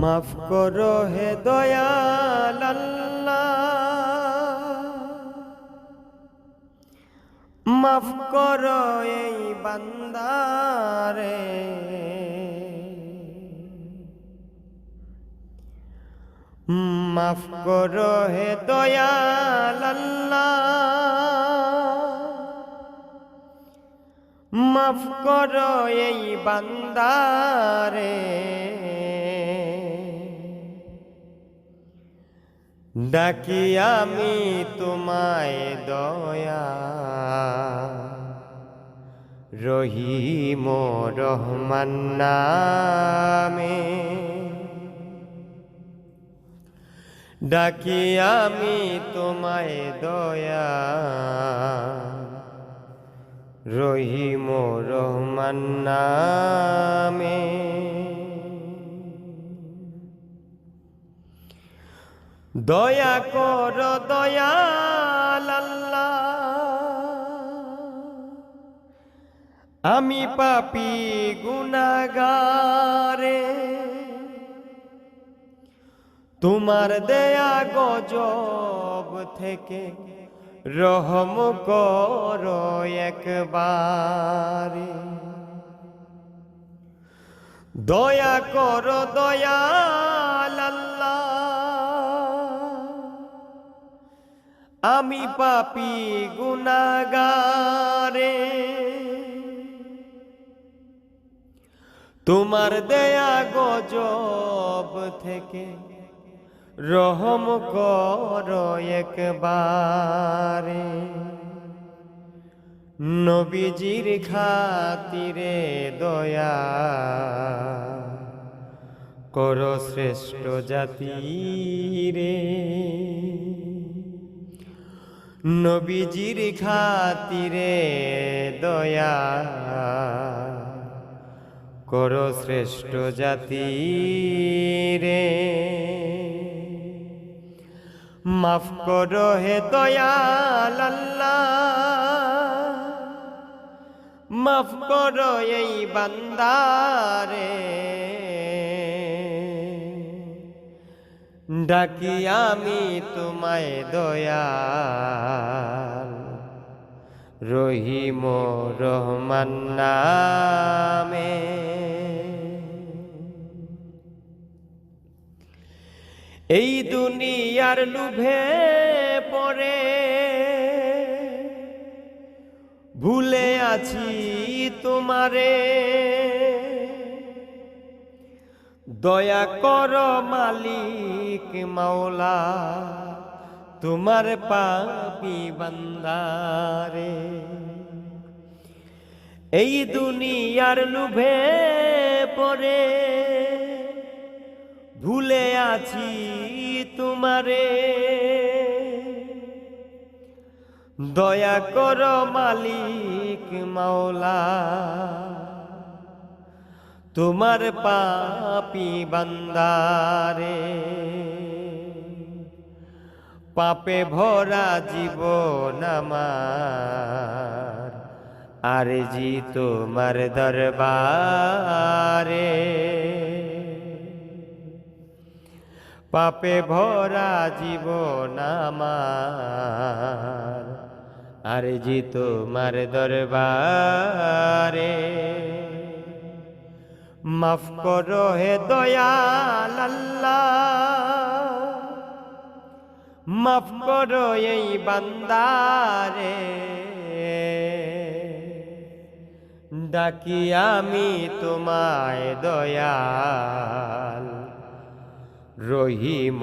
মাফ করো হে দয়াল আল্লাহ, মাফ করো এই বান্দারে। মাফ করো হে দয়াল আল্লাহ, মাফ করো এই বান্দারে। ডাকি আমি তোমায় দয়া, রহিম রহমান নামে। ডাকি আমি তোমায় দয়া, রহিম রহমান নামে। দয়া কর দয়াল আল্লাহ, আমি পাপী গুনাহগারে। তোমার দেয়া গজব থেকে রহম করো একবারে। দয়া করো দয়াল আল্লাহ, আমি পাপী গুনাহগারে। তোমার দেয়া গজব থেকে রহম করো একবারে। নবীজির খাতিরে দয়া করো শ্রেষ্ঠ জাতিরে। নবীজির খাতিরে দয়া করো শ্রেষ্ঠ জাতিরে। মাফ করো হে দয়াল আল্লাহ, মাফ করো এই বান্দারে। ডাকি আমি তোমায় দয়াল, রহিম রহমান নামে। এই দুনিয়ার লোভে পড়ে ভুলে আছি তোমারে। দয়া করো মালিক মাওলা, তোমার পাপী বান্দারে। এই দুনিয়ার লোভে পড়ে ভুলে আছি তোমারে। দয়া করো মালিক মাওলা, তোমার পাপী বান্দারে। পাপে ভরা জীবন আমার, আরজি তোমার দরবারে। পাপে ভরা জীবন আমার, আরজি তোমার দরবারে। মাফ করো হে দয়াল আল্লাহ, মাফ করো এই বান্দারে। ডাকি আমি তোমায় দয়াল, রহিম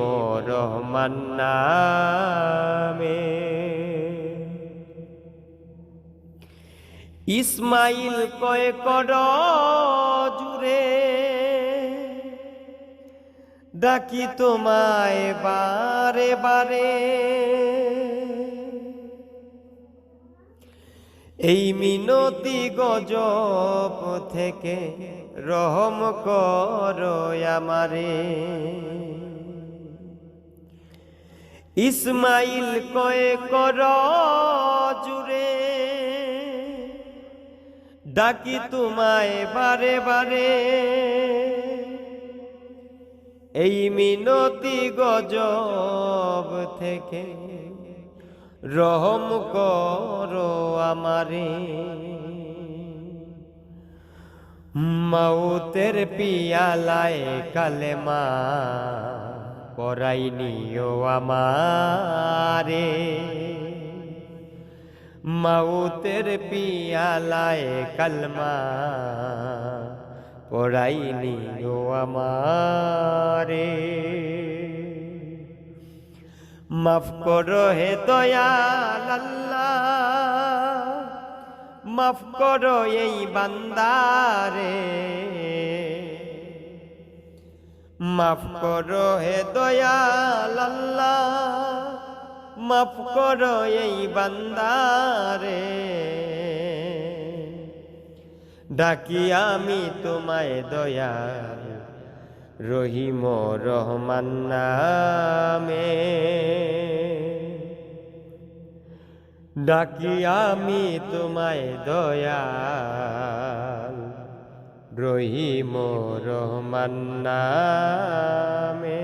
রহমান নামে। ইসমাইল কয় কর জুড়ে, ডাকি তোমায় বারে বারে। এই মিনতি গজব থেকে রহম করো আমারে। ইসমাইল কয় কর জুড়ে, ডাকি তোমায় বারে বারে। এই মিনতি গজব থেকে রহম করো আমারে। মাউতের পিয়ালায় কালেমা পরাই নিও আমারে। মাউতের পিয়ালায় কালমা পরাই নিও আমারে। মাফ করো হে দয়াল আল্লাহ, মাফ করো এই বান্দারে। মাফ করো হে দয়াল আল্লাহ, মাফ করো এই বান্দারে। ডাকি আমি তোমায় দয়াল রহিম রহমান নামে। ডাকি আমি তোমায় দয়াল রহিম রহমান নামে।